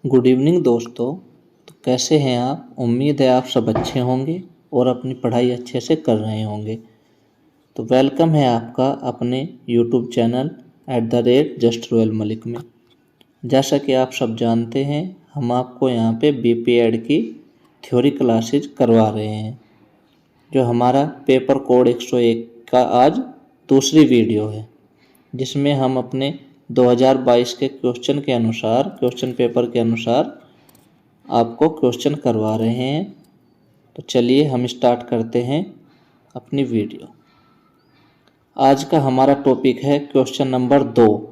Good evening दोस्तों। तो कैसे हैं आप? उम्मीद है आप सब अच्छे होंगे और अपनी पढ़ाई अच्छे से कर रहे होंगे। तो वेलकम है आपका अपने यूट्यूब चैनल @JustRoyalMalik में। जैसा कि आप सब जानते हैं, हम आपको यहाँ पे BPEd की थ्योरी क्लासेज करवा रहे हैं। जो हमारा पेपर कोड 101 का आज दूसरी वीडियो है, जिसमें हम अपने 2022 के क्वेश्चन पेपर के अनुसार आपको क्वेश्चन करवा रहे हैं। तो चलिए हम स्टार्ट करते हैं अपनी वीडियो। आज का हमारा टॉपिक है क्वेश्चन नंबर 2।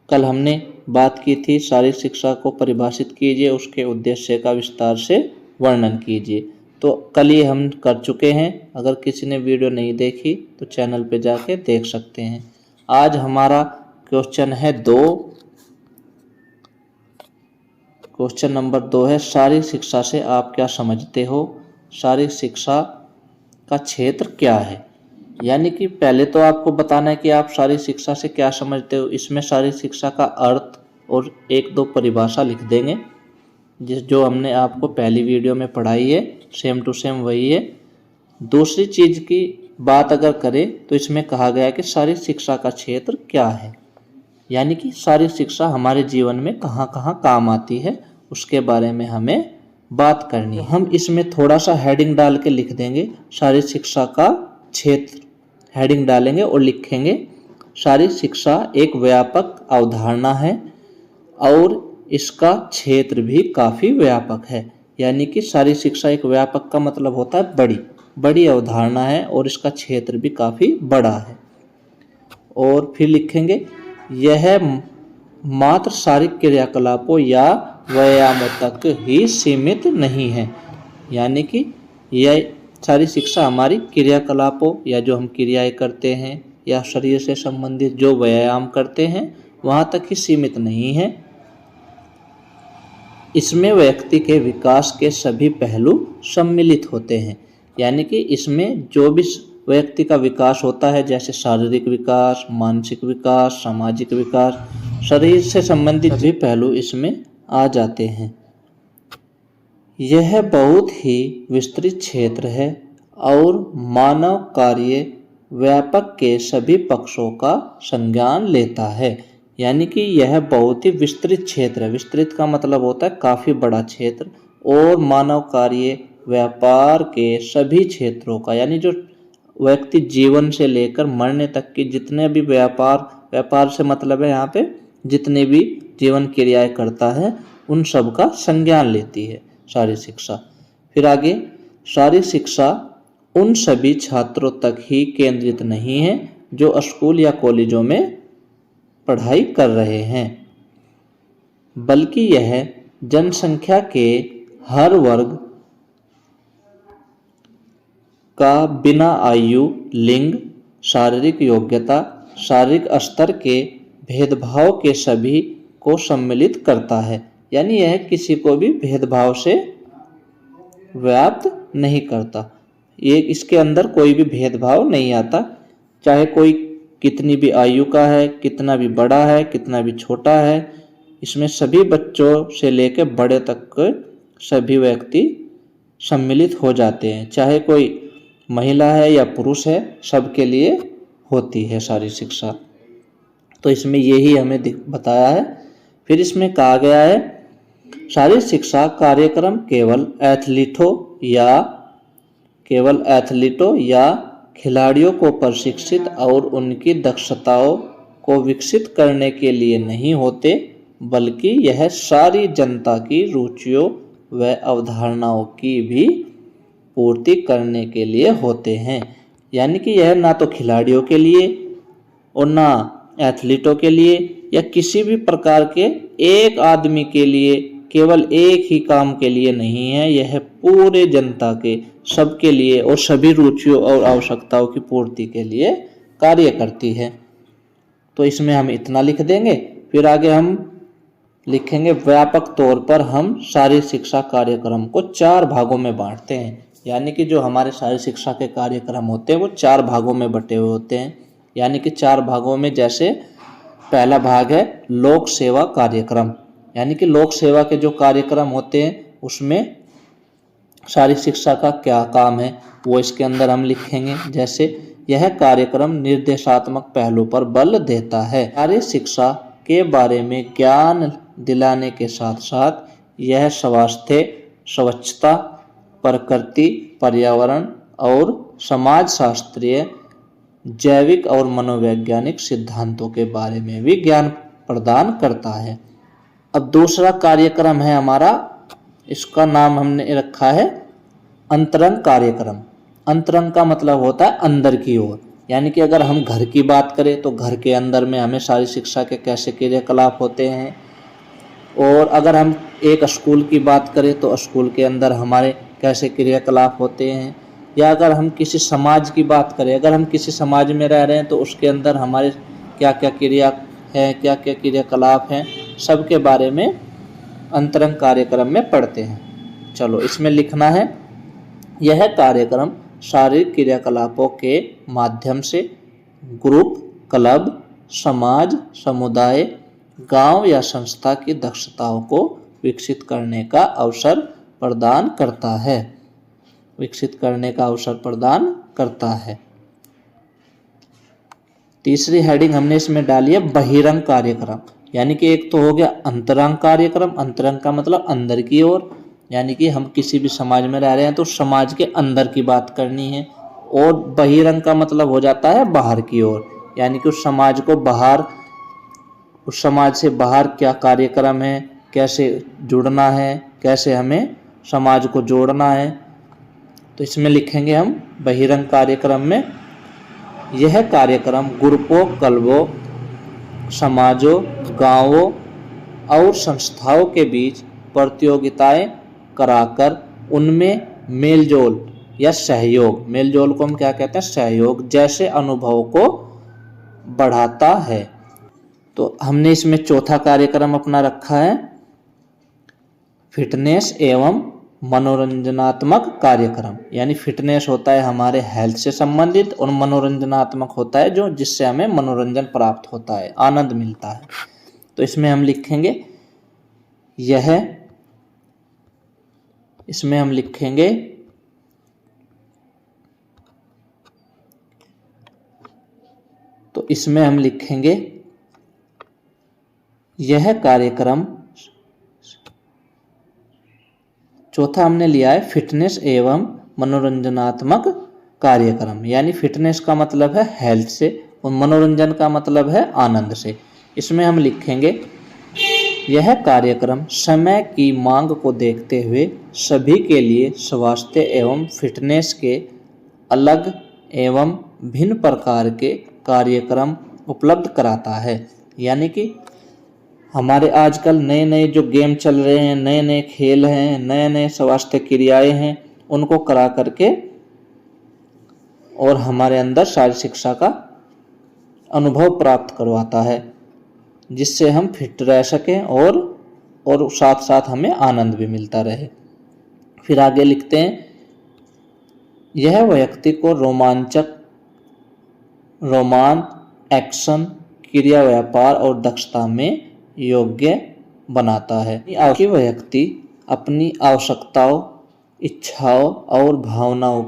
कल हमने बात की थी शारीरिक शिक्षा को परिभाषित कीजिए, उसके उद्देश्य का विस्तार से वर्णन कीजिए। तो कल ये हम कर चुके हैं। अगर किसी ने वीडियो नहीं देखी तो चैनल पे जाके देख सकते हैं। आज हमारा क्वेश्चन है 2। क्वेश्चन नंबर 2 है, शारीरिक शिक्षा से आप क्या समझते हो? शारीरिक शिक्षा का क्षेत्र क्या है? यानी कि पहले तो आपको बताना है कि आप शारीरिक शिक्षा से क्या समझते हो। इसमें शारीरिक शिक्षा का अर्थ और 1-2 परिभाषा लिख देंगे, जो हमने आपको पहली वीडियो में पढ़ाई है, सेम टू सेम वही है। दूसरी चीज़ की बात अगर करें तो इसमें कहा गया है कि शारीरिक शिक्षा का क्षेत्र क्या है, यानी कि शारीरिक शिक्षा हमारे जीवन में कहाँ कहाँ काम आती है, उसके बारे में हमें बात करनी है। हम इसमें थोड़ा सा हेडिंग डाल के लिख देंगे शारीरिक शिक्षा का क्षेत्र। हेडिंग डालेंगे और लिखेंगे शारीरिक शिक्षा एक व्यापक अवधारणा है और इसका क्षेत्र भी काफ़ी व्यापक है। यानी कि शारीरिक शिक्षा एक व्यापक का मतलब होता है बड़ी अवधारणा है और इसका क्षेत्र भी काफ़ी बड़ा है। और फिर लिखेंगे यह मात्र शारीरिक क्रियाकलापों या व्यायामों तक ही सीमित नहीं है। यानी कि यह शारीरिक शिक्षा हमारी क्रियाकलापों या जो हम क्रियाएं करते हैं या शरीर से संबंधित जो व्यायाम करते हैं वहाँ तक ही सीमित नहीं है। इसमें व्यक्ति के विकास के सभी पहलू सम्मिलित होते हैं। यानी कि इसमें जो भी व्यक्ति का विकास होता है, जैसे शारीरिक विकास, मानसिक विकास, सामाजिक विकास, शरीर से संबंधित सभी पहलू इसमें आ जाते हैं। यह बहुत ही विस्तृत क्षेत्र है और मानव कार्य व्यापक के सभी पक्षों का संज्ञान लेता है। यानी कि यह बहुत ही विस्तृत क्षेत्र है। विस्तृत का मतलब होता है काफ़ी बड़ा क्षेत्र, और मानव कार्य व्यापार के सभी क्षेत्रों का, यानी जो व्यक्ति जीवन से लेकर मरने तक की जितने भी व्यापार से मतलब है यहाँ पे जितने भी जीवन क्रियाएं करता है उन सब का संज्ञान लेती है शारीरिक शिक्षा। फिर आगे, शारीरिक शिक्षा उन सभी छात्रों तक ही केंद्रित नहीं है जो स्कूल या कॉलेजों में पढ़ाई कर रहे हैं, बल्कि यह जनसंख्या के हर वर्ग का बिना आयु, लिंग, शारीरिक योग्यता, शारीरिक स्तर के भेदभाव के सभी को सम्मिलित करता है। यानी यह किसी को भी भेदभाव से व्याप्त नहीं करता। ये इसके अंदर कोई भी भेदभाव नहीं आता, चाहे कोई कितनी भी आयु का है, कितना भी बड़ा है, कितना भी छोटा है। इसमें सभी बच्चों से लेकर बड़े तक के सभी व्यक्ति सम्मिलित हो जाते हैं, चाहे कोई महिला है या पुरुष है, सबके लिए होती है शारीरिक शिक्षा। तो इसमें यही हमें बताया है। फिर इसमें कहा गया है शारीरिक शिक्षा कार्यक्रम केवल एथलीटों या खिलाड़ियों को प्रशिक्षित और उनकी दक्षताओं को विकसित करने के लिए नहीं होते, बल्कि यह सारी जनता की रुचियों व अवधारणाओं की भी पूर्ति करने के लिए होते हैं। यानी कि यह ना तो खिलाड़ियों के लिए और ना एथलीटों के लिए या किसी भी प्रकार के एक आदमी के लिए, केवल एक ही काम के लिए नहीं है। यह पूरे जनता के, सबके लिए और सभी रुचियों और आवश्यकताओं की पूर्ति के लिए कार्य करती है। तो इसमें हम इतना लिख देंगे। फिर आगे हम लिखेंगे व्यापक तौर पर हम शारीरिक शिक्षा कार्यक्रम को 4 भागों में बांटते हैं। यानी कि जो हमारे शारीरिक शिक्षा के कार्यक्रम होते हैं वो 4 भागों में बटे हुए होते हैं। यानी कि 4 भागों में, जैसे पहला भाग है लोक सेवा कार्यक्रम, यानी कि लोक सेवा के जो कार्यक्रम होते हैं उसमें शारीरिक शिक्षा का क्या काम है वो इसके अंदर हम लिखेंगे। जैसे यह कार्यक्रम निर्देशात्मक पहलू पर बल देता है। शारीरिक शिक्षा के बारे में ज्ञान दिलाने के साथ साथ यह स्वास्थ्य, स्वच्छता, प्रकृति, पर्यावरण और समाज शास्त्रीय, जैविक और मनोवैज्ञानिक सिद्धांतों के बारे में भी ज्ञान प्रदान करता है। अब दूसरा कार्यक्रम है हमारा, इसका नाम हमने रखा है अंतरंग कार्यक्रम। अंतरंग का मतलब होता है अंदर की ओर, यानी कि अगर हम घर की बात करें तो घर के अंदर में हमें शारीरिक शिक्षा के कैसे क्रियाकलाप होते हैं, और अगर हम एक स्कूल की बात करें तो स्कूल के अंदर हमारे कैसे क्रियाकलाप होते हैं, या अगर हम किसी समाज की बात करें, अगर हम किसी समाज में रह रहे हैं तो उसके अंदर हमारे क्या क्या क्रिया है, क्या क्या क्रियाकलाप हैं, सब के बारे में अंतरंग कार्यक्रम में पढ़ते हैं। चलो इसमें लिखना है, यह कार्यक्रम शारीरिक क्रियाकलापों के माध्यम से ग्रुप, क्लब, समाज, समुदाय, गांव या संस्था की दक्षताओं को विकसित करने का अवसर प्रदान करता है। विकसित करने का अवसर प्रदान करता है। तीसरी हेडिंग हमने इसमें डाली है बहिरंग कार्यक्रम, यानी कि एक तो हो गया अंतरंग कार्यक्रम। अंतरंग का मतलब अंदर की ओर, यानी कि हम किसी भी समाज में रह रहे हैं तो समाज के अंदर की बात करनी है। और बहिरंग का मतलब हो जाता है बाहर की ओर, यानी कि उस समाज को बाहर, उस समाज से बाहर क्या कार्यक्रम है, कैसे जुड़ना है, कैसे हमें समाज को जोड़ना है। तो इसमें लिखेंगे हम बहिरंग कार्यक्रम में, यह कार्यक्रम ग्रुपों, क्लबों, समाजों, गांवों और संस्थाओं के बीच प्रतियोगिताएं कराकर उनमें मेलजोल या सहयोग, मेलजोल को हम क्या कहते हैं, सहयोग जैसे अनुभवों को बढ़ाता है। तो हमने इसमें चौथा कार्यक्रम अपना रखा है फिटनेस एवं मनोरंजनात्मक कार्यक्रम, यानी फिटनेस होता है हमारे हेल्थ से संबंधित, और मनोरंजनात्मक होता है जो जिससे हमें मनोरंजन प्राप्त होता है, आनंद मिलता है। तो इसमें हम लिखेंगे इसमें हम लिखेंगे यह कार्यक्रम, चौथा हमने लिया है फिटनेस एवं मनोरंजनात्मक कार्यक्रम, यानी फिटनेस का मतलब है हेल्थ से और मनोरंजन का मतलब है आनंद से। इसमें हम लिखेंगे यह कार्यक्रम समय की मांग को देखते हुए सभी के लिए स्वास्थ्य एवं फिटनेस के अलग एवं भिन्न प्रकार के कार्यक्रम उपलब्ध कराता है। यानी कि हमारे आजकल नए नए जो गेम चल रहे हैं, नए नए खेल हैं, नए नए स्वास्थ्य क्रियाएं हैं, उनको करा करके और हमारे अंदर शारीरिक शिक्षा का अनुभव प्राप्त करवाता है, जिससे हम फिट रह सकें और साथ साथ हमें आनंद भी मिलता रहे। फिर आगे लिखते हैं यह व्यक्ति को रोमांच, एक्शन, क्रिया, व्यापार और दक्षता में योग्य बनाता है कि व्यक्ति अपनी आवश्यकताओं, इच्छाओं और भावनाओं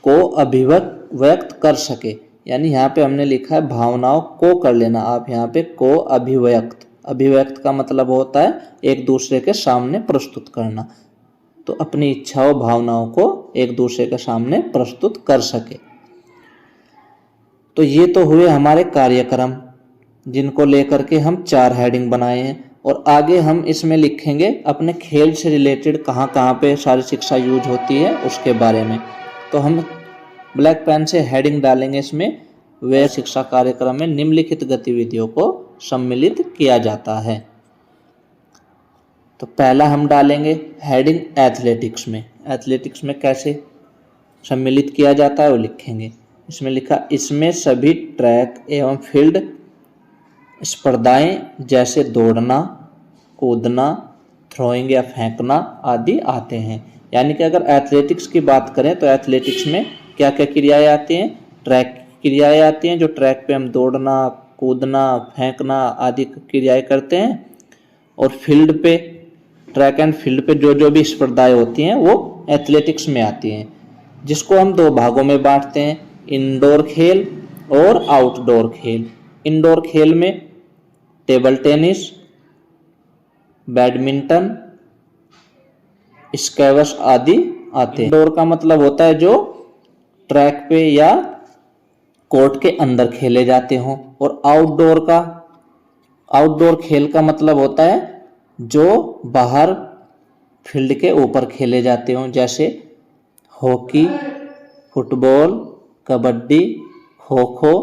को अभिव्यक्त कर सके। यानी यहाँ पे हमने लिखा है भावनाओं को कर लेना, आप यहाँ पे को अभिव्यक्त का मतलब होता है एक दूसरे के सामने प्रस्तुत करना। तो अपनी इच्छाओं, भावनाओं को एक दूसरे के सामने प्रस्तुत कर सके। तो ये तो हुए हमारे कार्यक्रम, जिनको लेकर के हम 4 हेडिंग बनाए हैं। और आगे हम इसमें लिखेंगे अपने खेल से रिलेटेड कहाँ कहाँ पे शारीरिक शिक्षा यूज होती है उसके बारे में। तो हम ब्लैक पेन से हेडिंग डालेंगे इसमें, वे शिक्षा कार्यक्रम में निम्नलिखित गतिविधियों को सम्मिलित किया जाता है। तो पहला हम डालेंगे हेडिंग एथलेटिक्स में। एथलेटिक्स में कैसे सम्मिलित किया जाता है वो लिखेंगे। इसमें लिखा, इसमें सभी ट्रैक एवं फील्ड स्पर्धाएं जैसे दौड़ना, कूदना, थ्रोइंग या फेंकना आदि आते हैं। यानी कि अगर एथलेटिक्स की बात करें तो एथलेटिक्स में क्या क्या क्रियाएं आती हैं, ट्रैक क्रियाएं आती हैं, जो ट्रैक पे हम दौड़ना, कूदना, फेंकना आदि क्रियाएं करते हैं। और फील्ड पे, ट्रैक एंड फील्ड पे जो जो भी स्पर्धाएं होती हैं वो एथलेटिक्स में आती हैं, जिसको हम दो भागों में बांटते हैं, इंडोर खेल और आउटडोर खेल। इंडोर खेल में टेबल टेनिस, बैडमिंटन, स्क्वैश आदि आते हैं। इंडोर का मतलब होता है जो ट्रैक पे या कोर्ट के अंदर खेले जाते हों, और आउटडोर खेल का मतलब होता है जो बाहर फील्ड के ऊपर खेले जाते हों, जैसे hockey, football, kabaddi, kho kho,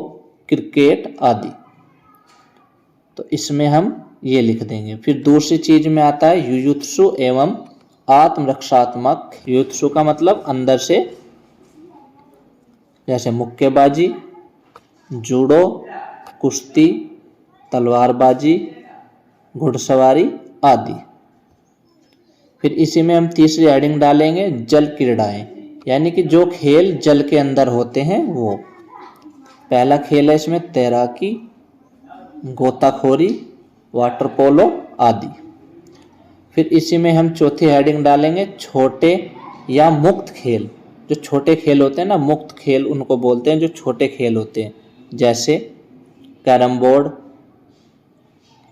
cricket आदि। तो इसमें हम ये लिख देंगे। फिर दूसरी चीज में आता है युयुत्सु एवं आत्मरक्षात्मक। युयुत्सु का मतलब अंदर से, जैसे मुक्केबाजी, जूडो, कुश्ती, तलवारबाजी, घुड़सवारी आदि। फिर इसी में हम तीसरी हेडिंग डालेंगे जल क्रीड़ाएं, यानी कि जो खेल जल के अंदर होते हैं वो। पहला खेल है इसमें तैराकी, गोताखोरी, वाटर पोलो आदि। फिर इसी में हम चौथी हेडिंग डालेंगे छोटे या मुक्त खेल। जो छोटे खेल होते हैं ना, मुक्त खेल उनको बोलते हैं जो छोटे खेल होते हैं, जैसे कैरम बोर्ड,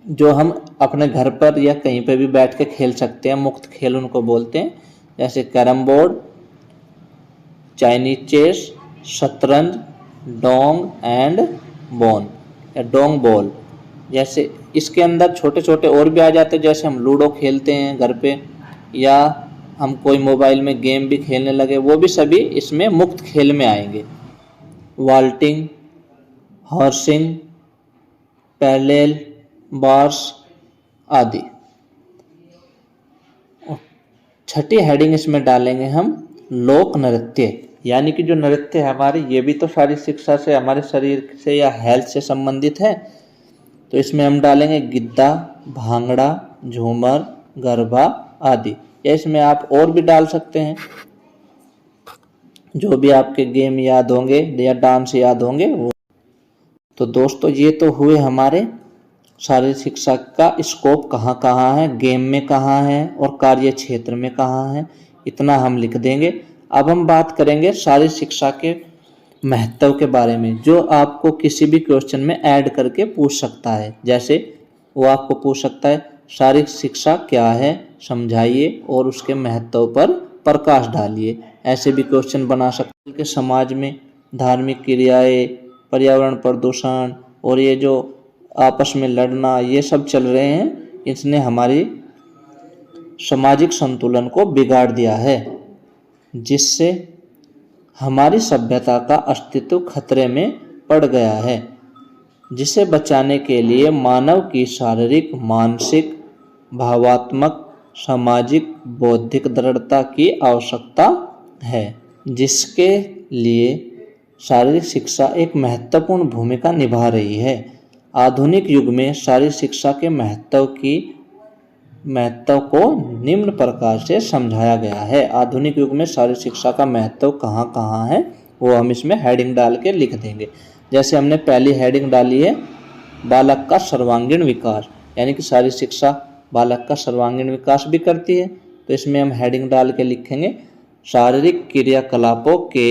जो हम अपने घर पर या कहीं पर भी बैठ के खेल सकते हैं, मुक्त खेल उनको बोलते हैं, जैसे कैरम बोर्ड, चाइनीज चेस, शतरंज, डोंग एंड बोन या डोंग बॉल। जैसे इसके अंदर छोटे छोटे और भी आ जाते हैं, जैसे हम लूडो खेलते हैं घर पे, या हम कोई मोबाइल में गेम भी खेलने लगे, वो भी सभी इसमें मुक्त खेल में आएंगे। वाल्टिंग, हॉर्सिंग, पैरेलल बार्स आदि। छठी हेडिंग इसमें डालेंगे हम लोक नृत्य, यानी कि जो नृत्य है हमारे, ये भी तो शारीरिक शिक्षा से, हमारे शरीर से या हेल्थ से संबंधित है। तो इसमें हम डालेंगे गिद्दा, भांगड़ा, झूमर, गरबा आदि। या इसमें आप और भी डाल सकते हैं, जो भी आपके गेम याद होंगे या डांस याद होंगे वो। तो दोस्तों ये तो हुए हमारे शारीरिक शिक्षा का स्कोप कहाँ कहाँ है, गेम में कहाँ है और कार्य क्षेत्र में कहाँ है, इतना हम लिख देंगे। अब हम बात करेंगे शारीरिक शिक्षा के महत्व के बारे में, जो आपको किसी भी क्वेश्चन में ऐड करके पूछ सकता है। जैसे वो आपको पूछ सकता है शारीरिक शिक्षा क्या है, समझाइए और उसके महत्व पर प्रकाश डालिए। ऐसे भी क्वेश्चन बना सकते हैं कि समाज में धार्मिक क्रियाएं, पर्यावरण प्रदूषण और ये जो आपस में लड़ना, ये सब चल रहे हैं, इसने हमारी सामाजिक संतुलन को बिगाड़ दिया है, जिससे हमारी सभ्यता का अस्तित्व खतरे में पड़ गया है। जिसे बचाने के लिए मानव की शारीरिक, मानसिक, भावात्मक, सामाजिक, बौद्धिक दृढ़ता की आवश्यकता है, जिसके लिए शारीरिक शिक्षा एक महत्वपूर्ण भूमिका निभा रही है। आधुनिक युग में शारीरिक शिक्षा के महत्व को निम्न प्रकार से समझाया गया है। आधुनिक युग में शारीरिक शिक्षा का महत्व कहाँ कहाँ है वो हम इसमें हेडिंग डाल के लिख देंगे। जैसे हमने पहली हेडिंग डाली है बालक का सर्वांगीण विकास, यानी कि शारीरिक शिक्षा बालक का सर्वांगीण विकास भी करती है। तो इसमें हम हेडिंग डाल के लिखेंगे शारीरिक क्रियाकलापों के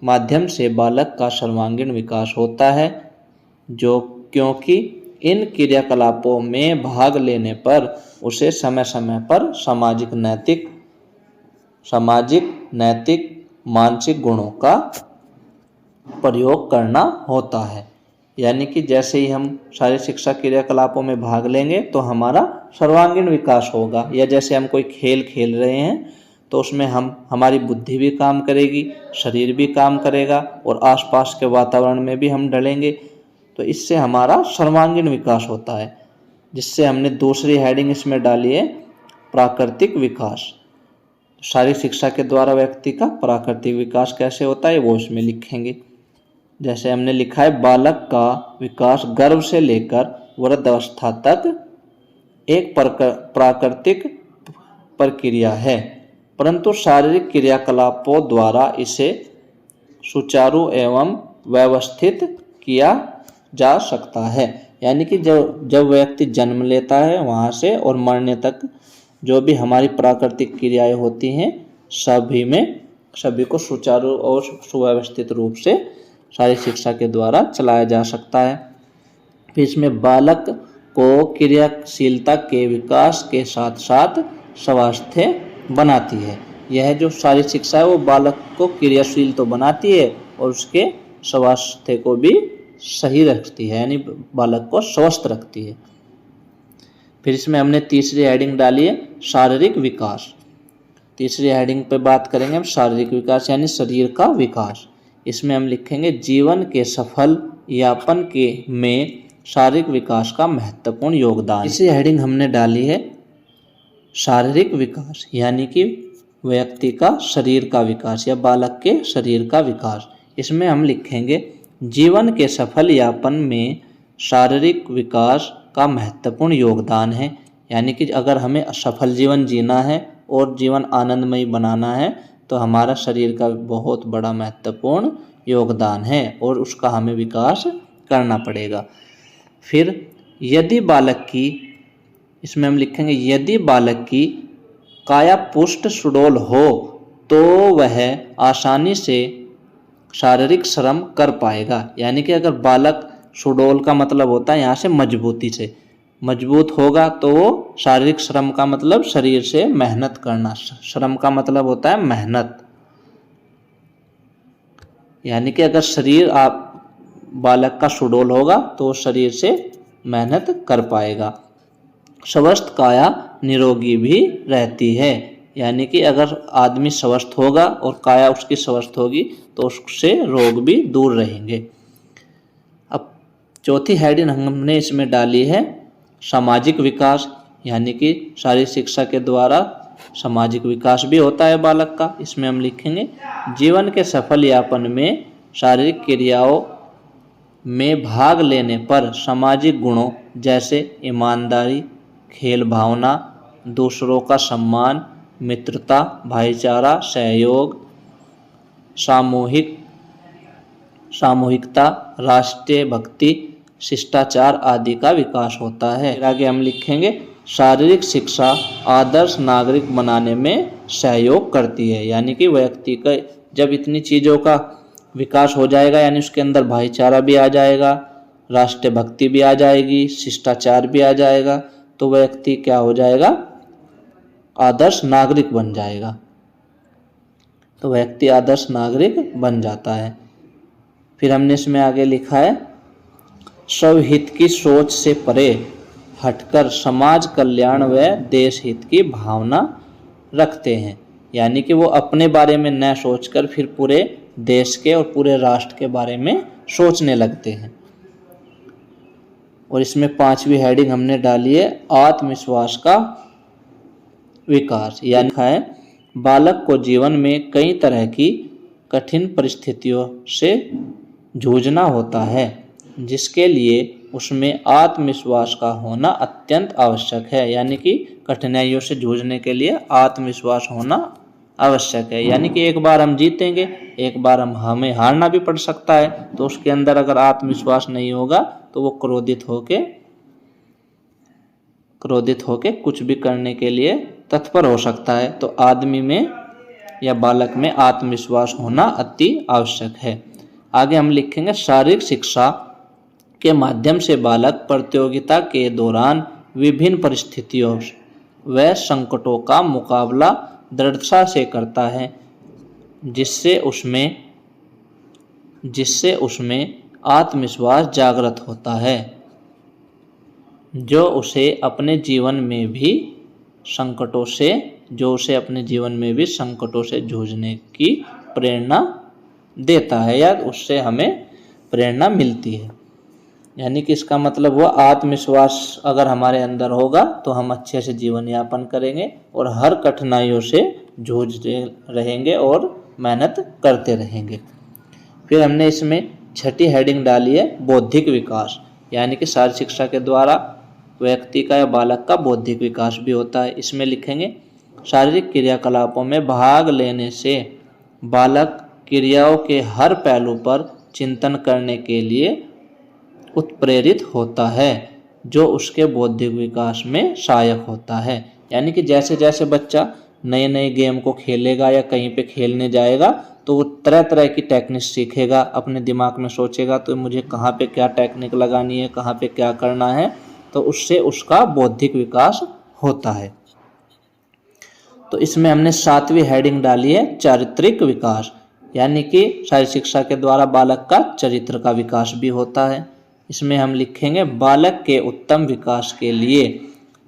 माध्यम से बालक का सर्वांगीण विकास होता है, जो क्योंकि इन क्रियाकलापों में भाग लेने पर उसे समय समय पर सामाजिक, नैतिक, मानसिक गुणों का प्रयोग करना होता है। यानी कि जैसे ही हम शारीरिक शिक्षा क्रियाकलापों में भाग लेंगे तो हमारा सर्वांगीण विकास होगा। या जैसे हम कोई खेल खेल रहे हैं तो उसमें हमारी बुद्धि भी काम करेगी, शरीर भी काम करेगा और आसपास के वातावरण में भी हम ढलेंगे, तो इससे हमारा सर्वांगीण विकास होता है। जिससे हमने दूसरी हेडिंग इसमें डाली है प्राकृतिक विकास। शारीरिक शिक्षा के द्वारा व्यक्ति का प्राकृतिक विकास कैसे होता है वो इसमें लिखेंगे। जैसे हमने लिखा है बालक का विकास गर्भ से लेकर वृद्धावस्था तक एक प्राकृतिक प्रक्रिया है, परंतु शारीरिक क्रियाकलापों द्वारा इसे सुचारू एवं व्यवस्थित किया जा सकता है। यानी कि जब व्यक्ति जन्म लेता है वहाँ से और मरने तक जो भी हमारी प्राकृतिक क्रियाएं होती हैं सभी को सुचारू और सुव्यवस्थित रूप से शारीरिक शिक्षा के द्वारा चलाया जा सकता है। फिर इसमें बालक को क्रियाशीलता के विकास के साथ साथ स्वास्थ्य बनाती है। यह जो शारीरिक शिक्षा है वो बालक को क्रियाशील तो बनाती है और उसके स्वास्थ्य को भी सही रखती है, यानी बालक को स्वस्थ रखती है। फिर इसमें हमने तीसरी हेडिंग डाली है शारीरिक विकास। तीसरी हेडिंग पे बात करेंगे हम शारीरिक विकास यानी शरीर का विकास। इसमें हम लिखेंगे जीवन के सफल यापन के में शारीरिक विकास का महत्वपूर्ण योगदान। इसी हेडिंग हमने डाली है शारीरिक विकास यानी कि व्यक्ति का शरीर का विकास या बालक के शरीर का विकास। इसमें हम लिखेंगे जीवन के सफल यापन में शारीरिक विकास का महत्वपूर्ण योगदान है। यानी कि अगर हमें सफल जीवन जीना है और जीवन आनंदमयी बनाना है तो हमारा शरीर का बहुत बड़ा महत्वपूर्ण योगदान है और उसका हमें विकास करना पड़ेगा। फिर यदि बालक की, इसमें हम लिखेंगे यदि बालक की काया पुष्ट सुडौल हो तो वह आसानी से शारीरिक श्रम कर पाएगा। यानी कि अगर बालक सुडौल का मतलब होता है यहाँ से मजबूती से, मजबूत होगा तो वो शारीरिक श्रम का मतलब शरीर से मेहनत करना, श्रम का मतलब होता है मेहनत। यानी कि अगर शरीर बालक का सुडौल होगा तो शरीर से मेहनत कर पाएगा। स्वस्थ काया निरोगी भी रहती है। यानी कि अगर आदमी स्वस्थ होगा और काया उसकी स्वस्थ होगी तो उससे रोग भी दूर रहेंगे। अब चौथी हेडिंग हमने इसमें डाली है सामाजिक विकास। यानी कि शारीरिक शिक्षा के द्वारा सामाजिक विकास भी होता है बालक का। इसमें हम लिखेंगे जीवन के सफल यापन में शारीरिक क्रियाओं में भाग लेने पर सामाजिक गुणों जैसे ईमानदारी, खेल भावना, दूसरों का सम्मान, मित्रता, भाईचारा, सहयोग, सामूहिकता, राष्ट्रीय भक्ति, शिष्टाचार आदि का विकास होता है। आगे हम लिखेंगे शारीरिक शिक्षा आदर्श नागरिक बनाने में सहयोग करती है। यानी कि व्यक्ति का जब इतनी चीज़ों का विकास हो जाएगा, यानी उसके अंदर भाईचारा भी आ जाएगा, राष्ट्रीय भक्ति भी आ जाएगी, शिष्टाचार भी आ जाएगा, तो व्यक्ति क्या हो जाएगा, आदर्श नागरिक बन जाएगा। तो व्यक्ति आदर्श नागरिक बन जाता है। फिर हमने इसमें आगे लिखा है स्वहित की सोच से परे हटकर समाज कल्याण व देश हित की भावना रखते हैं। यानी कि वो अपने बारे में न सोचकर फिर पूरे देश के और पूरे राष्ट्र के बारे में सोचने लगते हैं। और इसमें पांचवी हेडिंग हमने डाली है आत्मविश्वास का विकास। यानी है बालक को जीवन में कई तरह की कठिन परिस्थितियों से जूझना होता है, जिसके लिए उसमें आत्मविश्वास का होना अत्यंत आवश्यक है। यानी कि कठिनाइयों से जूझने के लिए आत्मविश्वास होना आवश्यक है। यानी कि एक बार हम जीतेंगे, एक बार हमें हारना भी पड़ सकता है। तो उसके अंदर अगर आत्मविश्वास नहीं होगा तो वो क्रोधित होके कुछ भी करने के लिए तत्पर हो सकता है। तो आदमी में या बालक में आत्मविश्वास होना अति आवश्यक है। आगे हम लिखेंगे शारीरिक शिक्षा के माध्यम से बालक प्रतियोगिता के दौरान विभिन्न परिस्थितियों व संकटों का मुकाबला दृढ़ता से करता है, जिससे उसमें आत्मविश्वास जागृत होता है, जो उसे अपने जीवन में भी संकटों से जूझने की प्रेरणा देता है या उससे हमें प्रेरणा मिलती है। यानी कि इसका मतलब हुआ आत्मविश्वास अगर हमारे अंदर होगा तो हम अच्छे से जीवन यापन करेंगे और हर कठिनाइयों से जूझते रहेंगे और मेहनत करते रहेंगे। फिर हमने इसमें छठी हेडिंग डाली है बौद्धिक विकास। यानी कि शारीरिक शिक्षा के द्वारा व्यक्ति का या बालक का बौद्धिक विकास भी होता है। इसमें लिखेंगे शारीरिक क्रियाकलापों में भाग लेने से बालक क्रियाओं के हर पहलू पर चिंतन करने के लिए उत्प्रेरित होता है जो उसके बौद्धिक विकास में सहायक होता है। यानी कि जैसे जैसे बच्चा नए नए गेम को खेलेगा या कहीं पे खेलने जाएगा तो वो तरह तरह की टेक्निक सीखेगा, अपने दिमाग में सोचेगा तो मुझे कहाँ पे क्या टेक्निक लगानी है, कहाँ पे क्या करना है, तो उससे उसका बौद्धिक विकास होता है। तो इसमें हमने 7वीं हेडिंग डाली है चारित्रिक विकास, यानी कि शारीरिक शिक्षा के द्वारा बालक का चरित्र का विकास भी होता है। इसमें हम लिखेंगे बालक के उत्तम विकास के लिए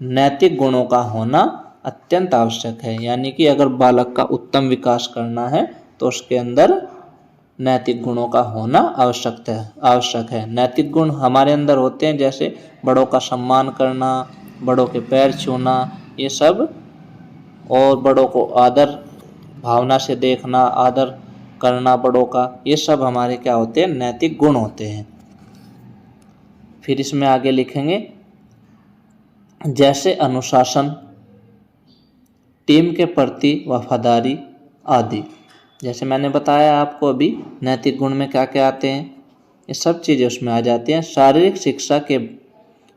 नैतिक गुणों का होना अत्यंत आवश्यक है। यानी कि अगर बालक का उत्तम विकास करना है तो उसके अंदर नैतिक गुणों का होना आवश्यक है। नैतिक गुण हमारे अंदर होते हैं जैसे बड़ों का सम्मान करना, बड़ों के पैर छूना, ये सब, और बड़ों को आदर भावना से देखना, आदर करना बड़ों का, ये सब हमारे क्या होते हैं, नैतिक गुण होते हैं। फिर इसमें आगे लिखेंगे जैसे अनुशासन, टीम के प्रति वफादारी आदि। जैसे मैंने बताया आपको अभी नैतिक गुण में क्या क्या आते हैं, ये सब चीज़ें उसमें आ जाती हैं। शारीरिक शिक्षा के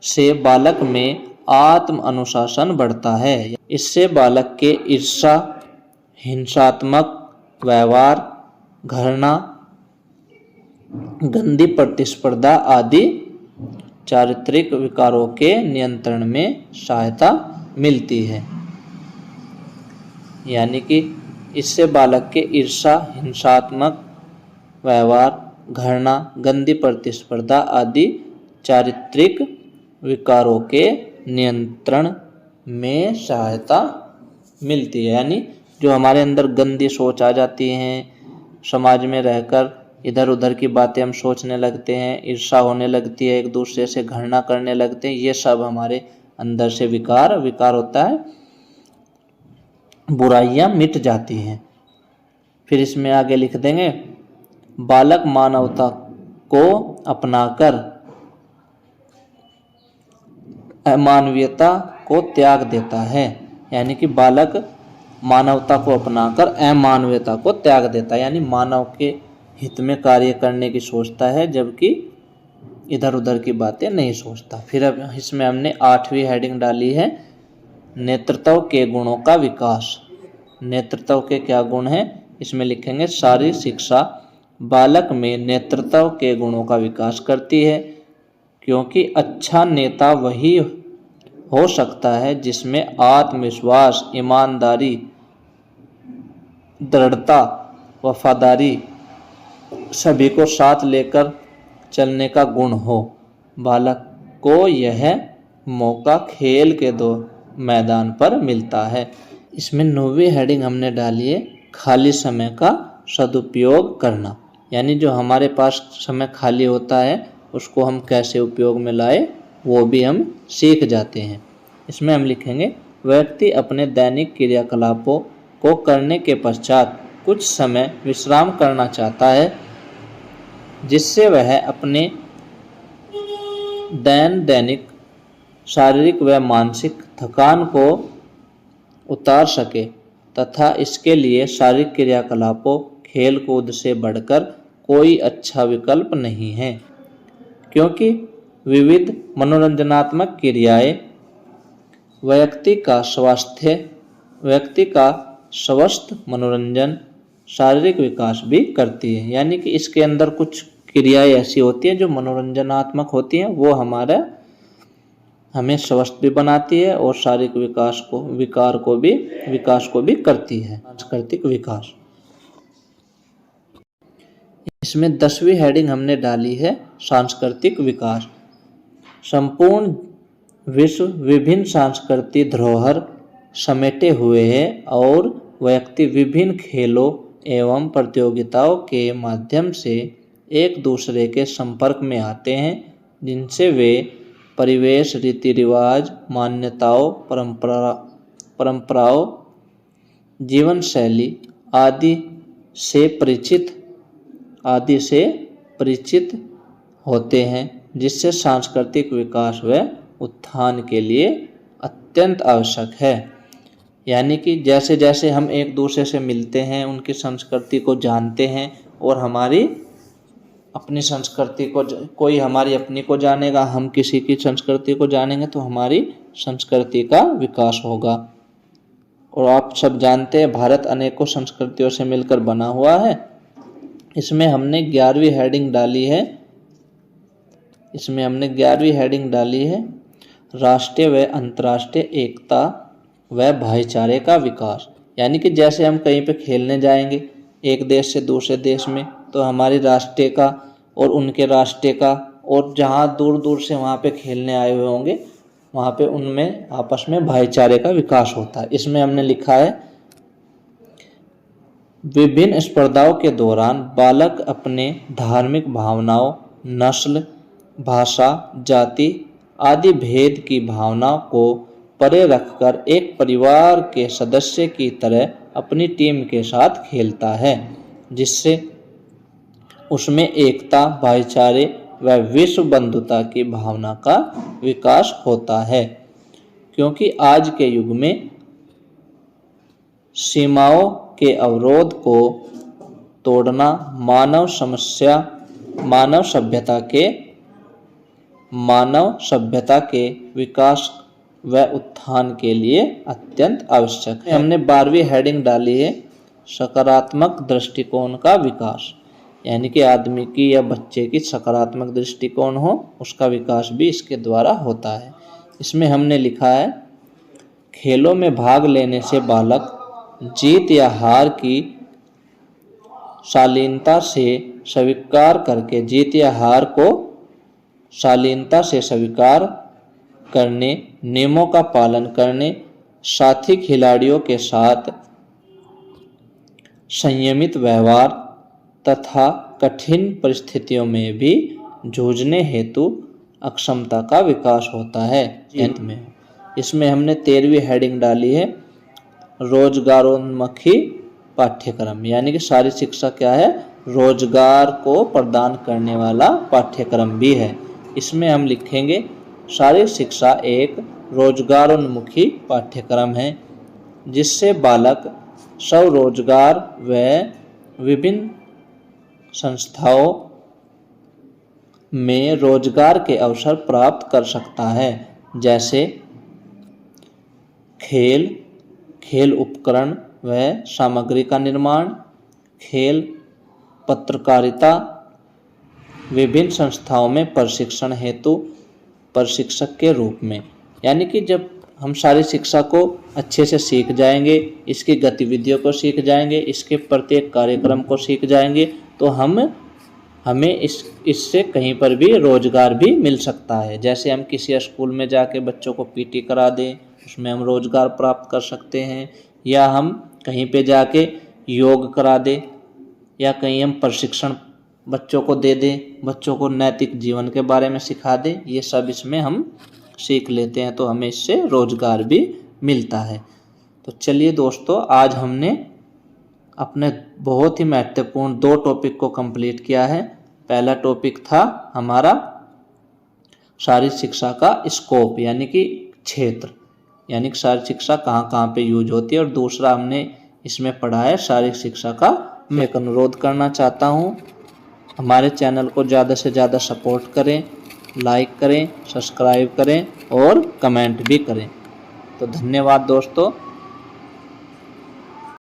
से बालक में आत्म अनुशासन बढ़ता है। इससे बालक के ईर्ष्या, हिंसात्मक व्यवहार, घृणा, गंदी प्रतिस्पर्धा आदि चारित्रिक विकारों के नियंत्रण में सहायता मिलती है। यानी कि इससे बालक के ईर्ष्या, हिंसात्मक व्यवहार, घृणा, गंदी प्रतिस्पर्धा आदि चारित्रिक विकारों के नियंत्रण में सहायता मिलती है। यानी जो हमारे अंदर गंदी सोच आ जाती हैं, समाज में रहकर इधर उधर की बातें हम सोचने लगते हैं, ईर्ष्या होने लगती है, एक दूसरे से घृणा करने लगते हैं, ये सब हमारे अंदर से विकार होता है, बुराइयां मिट जाती हैं। फिर इसमें आगे लिख देंगे बालक मानवता को अपनाकर अमानवीयता को त्याग देता है। यानी कि बालक मानवता को अपनाकर अमानवीयता को त्याग देता है, यानी मानव के हित में कार्य करने की सोचता है, जबकि इधर उधर की बातें नहीं सोचता। फिर अब इसमें हमने 8वीं हेडिंग डाली है नेतृत्व के गुणों का विकास। नेतृत्व के क्या गुण हैं, इसमें लिखेंगे शारीरिक शिक्षा बालक में नेतृत्व के गुणों का विकास करती है, क्योंकि अच्छा नेता वही हो सकता है जिसमें आत्मविश्वास, ईमानदारी, दृढ़ता, वफादारी, सभी को साथ लेकर चलने का गुण हो। बालक को यह मौका खेल के मैदान पर मिलता है। इसमें 9वीं हेडिंग हमने डाली है खाली समय का सदुपयोग करना। यानी जो हमारे पास समय खाली होता है उसको हम कैसे उपयोग में लाए वो भी हम सीख जाते हैं। इसमें हम लिखेंगे व्यक्ति अपने दैनिक क्रियाकलापों को करने के पश्चात कुछ समय विश्राम करना चाहता है, जिससे वह अपने दैनिक शारीरिक व मानसिक थकान को उतार सके, तथा इसके लिए शारीरिक क्रियाकलापों, खेल कूद से बढ़कर कोई अच्छा विकल्प नहीं है, क्योंकि विविध मनोरंजनात्मक क्रियाएं व्यक्ति का स्वस्थ मनोरंजन, शारीरिक विकास भी करती है। यानी कि इसके अंदर कुछ क्रियाएं ऐसी होती हैं जो मनोरंजनात्मक होती हैं, वो हमें स्वस्थ भी बनाती है और शारीरिक विकास को भी करती है, सांस्कृतिक विकास। इसमें 10वीं हेडिंग हमने डाली है सांस्कृतिक विकास। संपूर्ण विश्व विभिन्न सांस्कृतिक धरोहर समेटे हुए है और व्यक्ति विभिन्न खेलों एवं प्रतियोगिताओं के माध्यम से एक दूसरे के संपर्क में आते हैं, जिनसे वे परिवेश, रीति रिवाज, मान्यताओं, परंपराओं, जीवन शैली आदि से परिचित होते हैं, जिससे सांस्कृतिक विकास व उत्थान के लिए अत्यंत आवश्यक है। यानी कि जैसे जैसे हम एक दूसरे से मिलते हैं, उनकी संस्कृति को जानते हैं और हमारी अपनी संस्कृति को, कोई हमारी अपनी को जानेगा, हम किसी की संस्कृति को जानेंगे तो हमारी संस्कृति का विकास होगा। और आप सब जानते हैं भारत अनेकों संस्कृतियों से मिलकर बना हुआ है। इसमें हमने 11वीं हेडिंग डाली है राष्ट्रीय व अंतर्राष्ट्रीय एकता व भाईचारे का विकास। यानी कि जैसे हम कहीं पे खेलने जाएंगे एक देश से दूसरे देश में, तो हमारी राष्ट्रीय का और उनके राष्ट्रीय का, और जहाँ दूर दूर से वहाँ पे खेलने आए हुए होंगे वहाँ पे उनमें आपस में भाईचारे का विकास होता है। इसमें हमने लिखा है विभिन्न स्पर्धाओं के दौरान बालक अपने धार्मिक भावनाओं, नस्ल, भाषा, जाति आदि भेद की भावनाओं को परे रखकर एक परिवार के सदस्य की तरह अपनी टीम के साथ खेलता है, जिससे उसमें एकता, भाईचारे व विश्व बंधुता की भावना का विकास होता है। क्योंकि आज के युग में सीमाओं के अवरोध को तोड़ना मानव सभ्यता के विकास व उत्थान के लिए अत्यंत आवश्यक है। हमने 12वीं हेडिंग डाली है सकारात्मक दृष्टिकोण का विकास। यानी कि आदमी की या बच्चे की सकारात्मक दृष्टिकोण हो, उसका विकास भी इसके द्वारा होता है। इसमें हमने लिखा है खेलों में भाग लेने से बालक जीत या हार की शालीनता से स्वीकार करके, जीत या हार को शालीनता से स्वीकार करने, नियमों का पालन करने, साथी खिलाड़ियों के साथ संयमित व्यवहार तथा कठिन परिस्थितियों में भी जूझने हेतु अक्षमता का विकास होता है। इसमें हमने 13वीं हेडिंग डाली है रोजगारोन्मुखी पाठ्यक्रम। यानी कि सारी शिक्षा क्या है, रोजगार को प्रदान करने वाला पाठ्यक्रम भी है। इसमें हम लिखेंगे सारी शिक्षा एक रोजगारोन्मुखी पाठ्यक्रम है, जिससे बालक स्वरोजगार व विभिन्न संस्थाओं में रोजगार के अवसर प्राप्त कर सकता है, जैसे खेल उपकरण व सामग्री का निर्माण, खेल पत्रकारिता, विभिन्न संस्थाओं में प्रशिक्षण हेतु प्रशिक्षक के रूप में। यानी कि जब हम सारी शिक्षा को अच्छे से सीख जाएंगे, इसकी गतिविधियों को सीख जाएंगे, इसके प्रत्येक कार्यक्रम को सीख जाएंगे, तो हमें इससे कहीं पर भी रोजगार भी मिल सकता है। जैसे हम किसी स्कूल में जाके बच्चों को पीटी करा दें, उसमें हम रोजगार प्राप्त कर सकते हैं, या हम कहीं पे जाके योग करा दें, या कहीं हम प्रशिक्षण बच्चों को दे दें, बच्चों को नैतिक जीवन के बारे में सिखा दें, ये सब इसमें हम सीख लेते हैं, तो हमें इससे रोजगार भी मिलता है। तो चलिए दोस्तों, आज हमने अपने बहुत ही महत्वपूर्ण 2 टॉपिक को कंप्लीट किया है। पहला टॉपिक था हमारा शारीरिक शिक्षा का स्कोप, यानी कि क्षेत्र, यानी कि शारीरिक शिक्षा कहाँ कहाँ पे यूज होती है, और दूसरा हमने इसमें पढ़ा है शारीरिक शिक्षा का। मैं एक अनुरोध करना चाहता हूँ, हमारे चैनल को ज़्यादा से ज़्यादा सपोर्ट करें, लाइक करें, सब्सक्राइब करें और कमेंट भी करें। तो धन्यवाद दोस्तों।